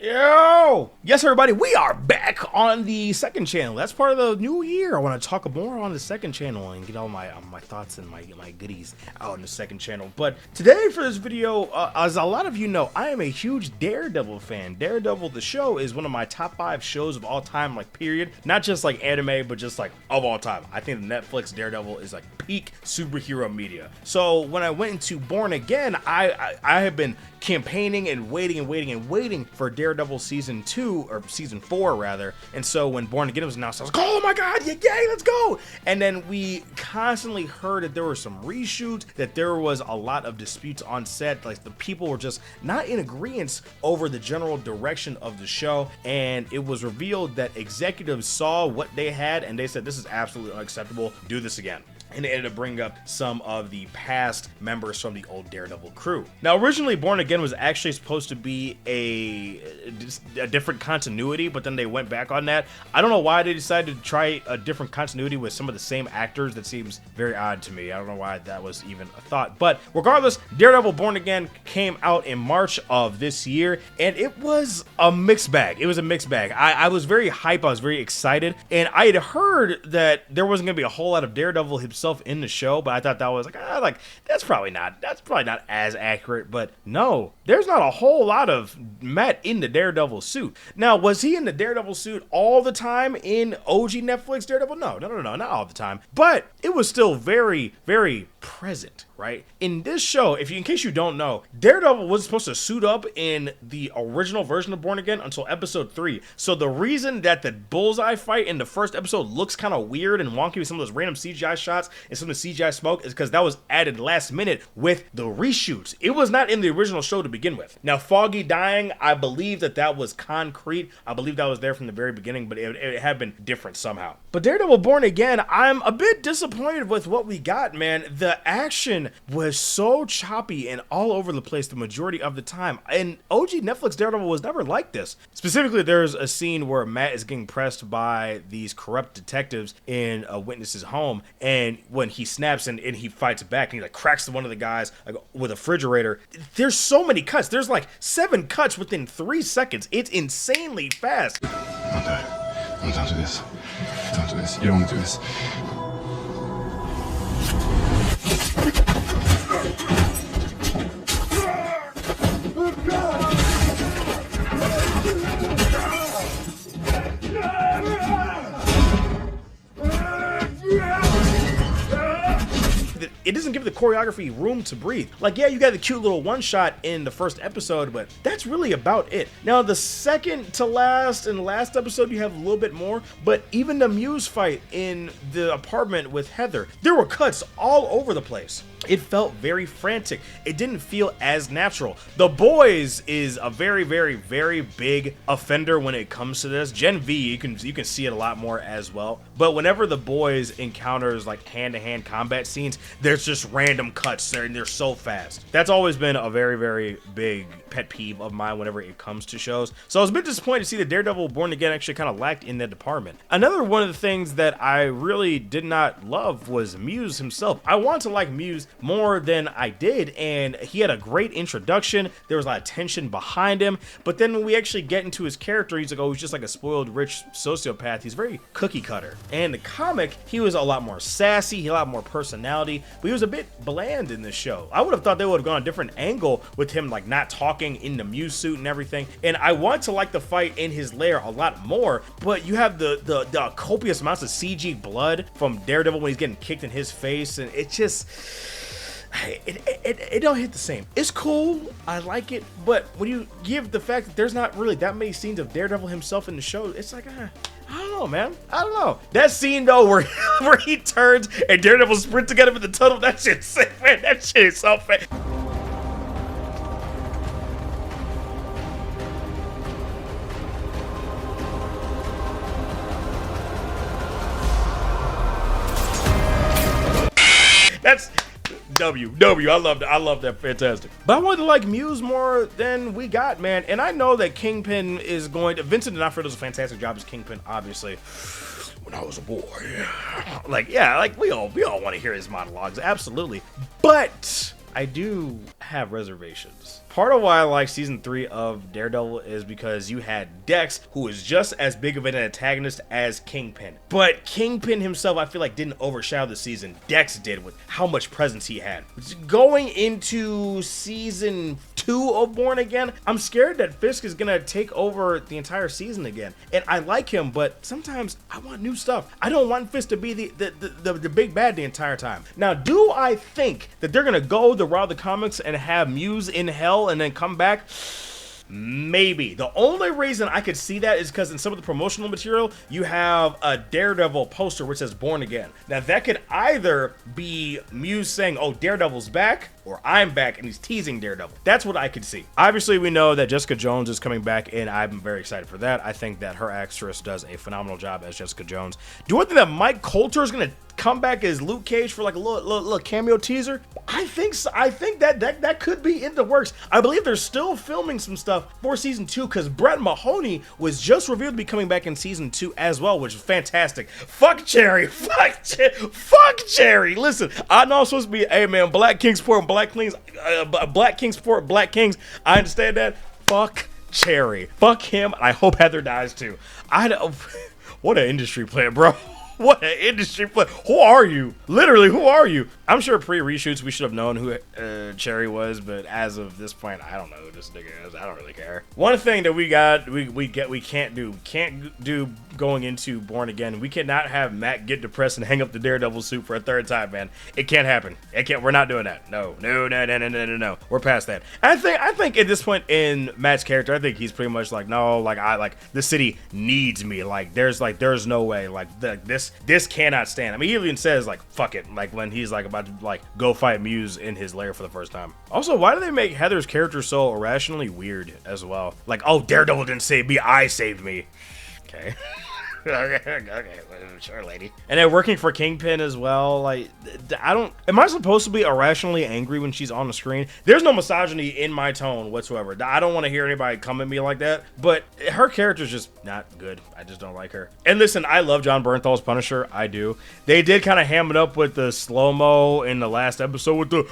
Yo! Yes, everybody, we are back on the second channel. That's part of the new year. I want to talk more on the second channel and get all my thoughts and my goodies out on the second channel. But today for this video, as a lot of you know, I am a huge Daredevil fan. Daredevil, the show, is one of my top 5 shows of all time, like period. Not just like anime, but just like of all time. I think the Netflix Daredevil is like peak superhero media. So when I went into Born Again, I have been campaigning and waiting for Daredevil season 2 or season 4 rather. And so when Born Again was announced, I was like, oh my god, yay, let's go. And then we constantly heard that there were some reshoots, that there was a lot of disputes on set, like the people were just not in agreement over the general direction of the show. And it was revealed that executives saw what they had and they said, this is absolutely unacceptable, do this again. And it ended up bringing up some of the past members from the old Daredevil crew. Now, originally, Born Again was actually supposed to be a different continuity, but then they went back on that. I don't know why they decided to try a different continuity with some of the same actors. That seems very odd to me. I don't know why that was even a thought. But regardless, Daredevil Born Again came out in March of this year, and it was a mixed bag. It was a mixed bag. I was very hyped. I was very excited, and I had heard that there wasn't going to be a whole lot of Daredevil himself in the show, but I thought that was like that's probably not as accurate. But no, there's not a whole lot of Matt in the Daredevil suit. Now, was he in the Daredevil suit all the time in OG Netflix Daredevil? No, not all the time, but it was still very, very present, right? In this show, in case you don't know, Daredevil was supposed to suit up in the original version of Born Again until episode 3. So the reason that the bullseye fight in the first episode looks kind of weird and wonky with some of those random CGI shots and some of the CGI smoke is because that was added last minute with the reshoots. It was not in the original show to begin with. Now, Foggy dying, I believe that was concrete. I believe that was there from the very beginning, but it had been different somehow. But Daredevil Born Again, I'm a bit disappointed with what we got, man. The action was so choppy and all over the place the majority of the time. And OG Netflix Daredevil was never like this. Specifically, there's a scene where Matt is getting pressed by these corrupt detectives in a witness's home, and when he snaps and he fights back and he like cracks one of the guys like, with a refrigerator. There's so many cuts. There's like 7 cuts within 3 seconds. It's insanely fast. Don't do it. Don't do this. Don't do this. You don't want to do this. It doesn't give the choreography room to breathe. Like, yeah, you got the cute little one shot in the first episode, but that's really about it. Now, the second to last and last episode, you have a little bit more, but even the Muse fight in the apartment with Heather, there were cuts all over the place. It felt very frantic. It didn't feel as natural. The Boys is a very, very, very big offender when it comes to this. Gen V, you can see it a lot more as well. But whenever the Boys encounters like hand-to-hand combat scenes, there's just random cuts there and they're so fast. That's always been a very, very big pet peeve of mine whenever it comes to shows. So I was a bit disappointed to see that Daredevil Born Again actually kind of lacked in that department. Another one of the things that I really did not love was Muse himself. I wanted to like Muse more than I did, and he had a great introduction. There was a lot of tension behind him, but then when we actually get into his character, he's like, oh, he's just like a spoiled rich sociopath. He's very cookie cutter. And in the comic, he was a lot more sassy, he had a lot more personality, but he was a bit bland in this show. I would have thought they would have gone a different angle with him like not talking in the Muse suit and everything. And I want to like the fight in his lair a lot more, but you have the copious amounts of CG blood from Daredevil when he's getting kicked in his face, and it just it don't hit the same. It's cool, I like it, but when you give the fact that there's not really that many scenes of Daredevil himself in the show, it's like I don't know, man. I don't know. That scene though where he turns and Daredevil sprint together with the tunnel, that shit's sick, man. That shit is so fast. That's W. I love that. Fantastic. But I wanted to like Muse more than we got, man. And I know that Kingpin is going to... Vincent D'Onofrio does a fantastic job as Kingpin, obviously. When I was a boy. Like, yeah, like we all want to hear his monologues. Absolutely. But I do have reservations. Part of why I like season 3 of Daredevil is because you had Dex, who was just as big of an antagonist as Kingpin. But Kingpin himself, I feel like, didn't overshadow the season. Dex did with how much presence he had. Going into season 2 of Born Again, I'm scared that Fisk is gonna take over the entire season again. And I like him, but sometimes I want new stuff. I don't want Fisk to be the big bad the entire time. Now, do I think that they're gonna go the route of the comics and have Muse in hell and then come back? Maybe. The only reason I could see that is because in some of the promotional material, you have a Daredevil poster which says Born Again. Now, that could either be Muse saying, oh, Daredevil's back, or I'm back, and he's teasing Daredevil. That's what I could see. Obviously, we know that Jessica Jones is coming back, and I'm very excited for that. I think that her actress does a phenomenal job as Jessica Jones. Do I think that Mike Coulter is going to come back as Luke Cage for like a little cameo teaser? I think so. I think that could be in the works. I believe they're still filming some stuff for season 2 because Brett Mahoney was just revealed to be coming back in season 2 as well, which is fantastic. Fuck Jerry. Fuck Jerry. Listen, I know I'm supposed to be, hey man, Black Kings support Black Kings. Black Kings support Black Kings. I understand that. Fuck Cherry. Fuck him. I hope Heather dies too. What an industry player, bro. What an industry play. Who are you? Literally, who are you? I'm sure pre-reshoots we should have known who Cherry was, but as of this point, I don't know who this nigga is. I don't really care. One thing that we can't do going into Born Again, we cannot have Matt get depressed and hang up the Daredevil suit for a third time, man. It can't happen. We're not doing that. No. We're past that. I think at this point in Matt's character, I think he's pretty much like, no, like the city needs me. There's no way. This cannot stand. I mean, he even says like fuck it, like when he's like about to like go fight Muse in his lair for the first time. Also, why do they make Heather's character so irrationally weird as well? Like, oh, Daredevil didn't save me, I saved me. Okay. Okay, sure, lady. And then working for Kingpin as well. Like, am I supposed to be irrationally angry when she's on the screen? There's no misogyny in my tone whatsoever. I don't want to hear anybody come at me like that, but her character's just not good. I just don't like her. And listen, I love John Bernthal's Punisher. I do. They did kind of ham it up with the slow-mo in the last episode with the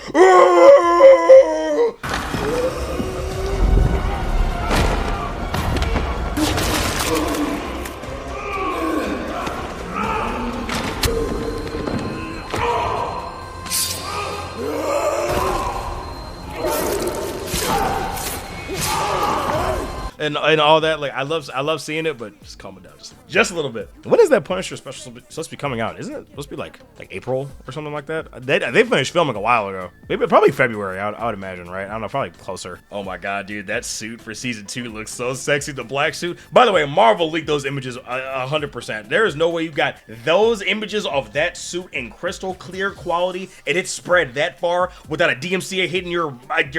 and all that. Like, I love seeing it, but just calm it down just a little bit. When is that Punisher special supposed to be coming out? Isn't it supposed to be like April or something like that? They finished filming a while ago. Maybe probably February. I would imagine, right? I don't know, probably closer. Oh my god, dude, that suit for season 2 looks so sexy. The black suit. By the way, Marvel leaked those images 100%. There is no way you got those images of that suit in crystal clear quality and it's spread that far without a DMCA hitting your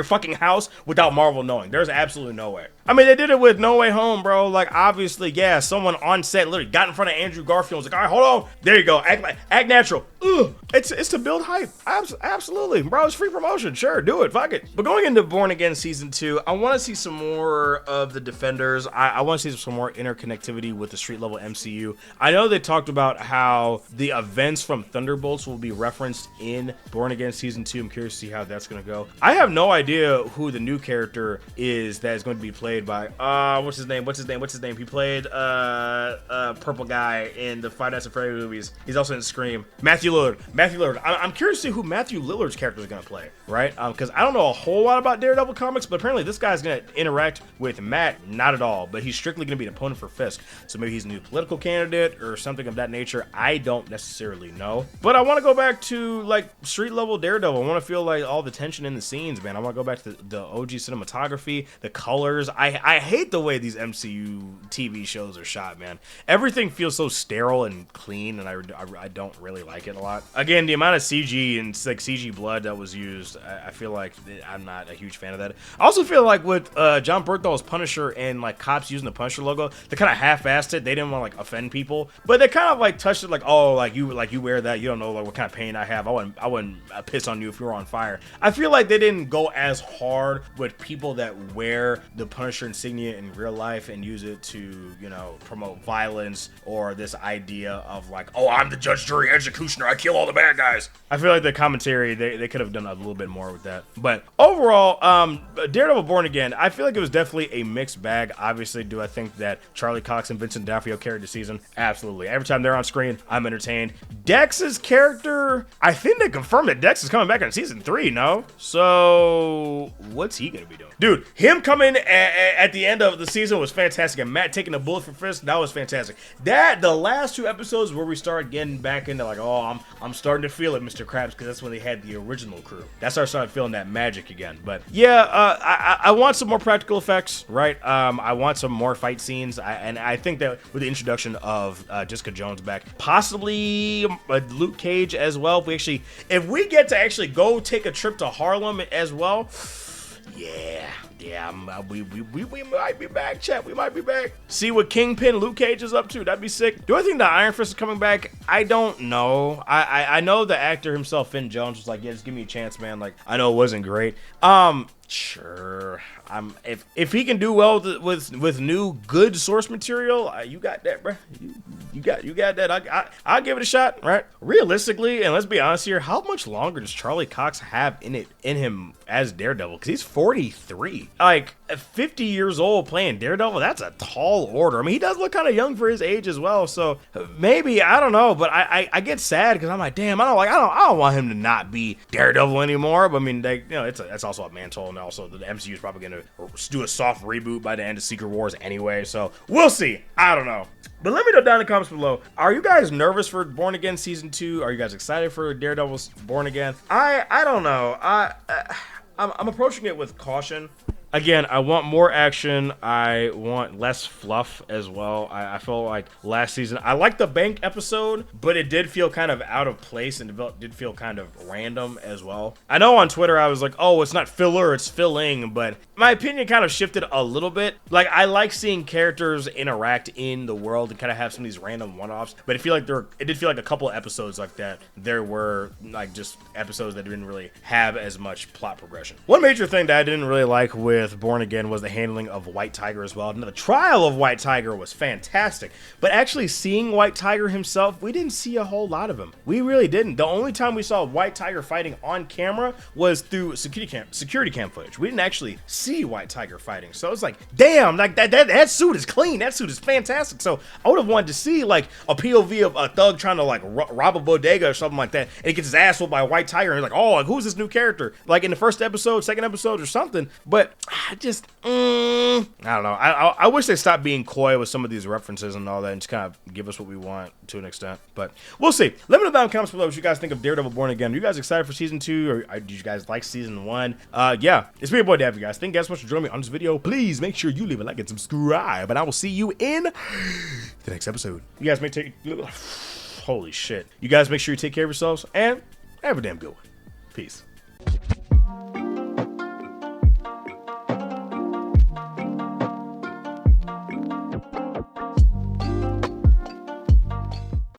fucking house without Marvel knowing. There's absolutely no way. I mean, they did it with No Way Home, bro. Like, obviously, yeah, someone on set literally got in front of Andrew Garfield and was like, all right, hold on. There you go. Act natural. Ugh. It's to build hype. Absolutely. Bro, it's free promotion. Sure, do it. Fuck it. But going into Born Again Season 2, I want to see some more of the Defenders. I want to see some more interconnectivity with the street level MCU. I know they talked about how the events from Thunderbolts will be referenced in Born Again Season 2. I'm curious to see how that's going to go. I have no idea who the new character is that is going to be played by what's his name? He played purple guy in the Five Nights at Freddy's movies. He's also in Scream. Matthew Lillard. I'm curious to see who Matthew Lillard's character is gonna play, right? Because I don't know a whole lot about Daredevil comics, but apparently this guy's gonna interact with Matt, not at all. But he's strictly gonna be an opponent for Fisk. So maybe he's a new political candidate or something of that nature. I don't necessarily know. But I want to go back to like street level Daredevil. I want to feel like all the tension in the scenes, man. I want to go back to the OG cinematography, the colors. I hate the way these MCU TV shows are shot, man. Everything feels so sterile and clean, and I don't really like it a lot. Again, the amount of CG and like CG blood that was used, I feel like I'm not a huge fan of that. I also feel like with John Bernthal's Punisher and like cops using the Punisher logo, they kind of half-assed it. They didn't want to like offend people, but they kind of like touched it like, oh, like you wear that, you don't know like what kind of pain I have. I wouldn't piss on you if you were on fire. I feel like they didn't go as hard with people that wear the Punisher Punisher insignia in real life and use it to, you know, promote violence, or this idea of like, oh, I'm the judge, jury, executioner, I kill all the bad guys. I feel like the commentary, they could have done a little bit more with that. But overall, Daredevil Born Again, I feel like it was definitely a mixed bag. Obviously, do I think that Charlie Cox and Vincent D'Onofrio carried the season? Absolutely. Every time they're on screen, I'm entertained. Dex's character, I think they confirmed that Dex is coming back in season 3, no? So what's he gonna be doing? Dude, him coming at the end of the season was fantastic, and Matt taking a bullet for Fisk, that was fantastic. The last 2 episodes where we started getting back into like, oh, I'm starting to feel it, Mr. Krabs, because that's when they had the original crew. That's where I started feeling that magic again. But yeah, I want some more practical effects, right? I want some more fight scenes, and I think that with the introduction of Jessica Jones back, possibly Luke Cage as well. If we get to actually go take a trip to Harlem as well, yeah, we might be back, chat. We might be back. See what Kingpin Luke Cage is up to. That'd be sick. Do I think the Iron Fist is coming back? I don't know. I know the actor himself, Finn Jones, was like, yeah, just give me a chance, man. Like, I know it wasn't great. Sure. If he can do well with new good source material, you got that, bro. You got that. I'll give it a shot, right? Realistically, and let's be honest here, how much longer does Charlie Cox have in him as Daredevil? Because he's 43. Like, 50 years old playing Daredevil, that's a tall order. I mean, he does look kind of young for his age as well. So maybe, I don't know, but I get sad because I'm like, damn, I don't want him to not be Daredevil anymore. But I mean, that's also a mantle, and also the MCU is probably gonna do a soft reboot by the end of Secret Wars anyway. So we'll see. I don't know. But let me know down in the comments below. Are you guys nervous for Born Again season 2? Are you guys excited for Daredevil's Born Again? I don't know. I'm approaching it with caution. Again, I want more action. I want less fluff as well. I feel like last season, I liked the bank episode, but it did feel kind of out of place and did feel kind of random as well. I know on Twitter I was like, oh, it's not filler, it's filling, but my opinion kind of shifted a little bit. Like, I like seeing characters interact in the world and kind of have some of these random one-offs, but it did feel like a couple of episodes like that. There were like just episodes that didn't really have as much plot progression. One major thing that I didn't really like with Born Again was the handling of White Tiger as well. Now, the trial of White Tiger was fantastic, but actually seeing White Tiger himself, we didn't see a whole lot of him. We really didn't. The only time we saw White Tiger fighting on camera was through security cam footage. We didn't actually see White Tiger fighting. So it's like, damn, like that suit is clean. That suit is fantastic. So I would have wanted to see like a POV of a thug trying to like rob a bodega or something like that, and he gets his ass whooped by a White Tiger, and he's like, oh, like, who's this new character? Like in the first episode, second episode, or something. But I don't know. I wish they stopped being coy with some of these references and all that, and just kind of give us what we want to an extent. But we'll see. Let me know down in the comments below what you guys think of Daredevil Born Again. Are you guys excited for season 2, or did you guys like season 1? Yeah, it's me, your boy Dav, you guys. Thank you guys so much for joining me on this video. Please make sure you leave a like and subscribe, and I will see you in the next episode. You guys may take holy shit. You guys make sure you take care of yourselves and have a damn good one. Peace.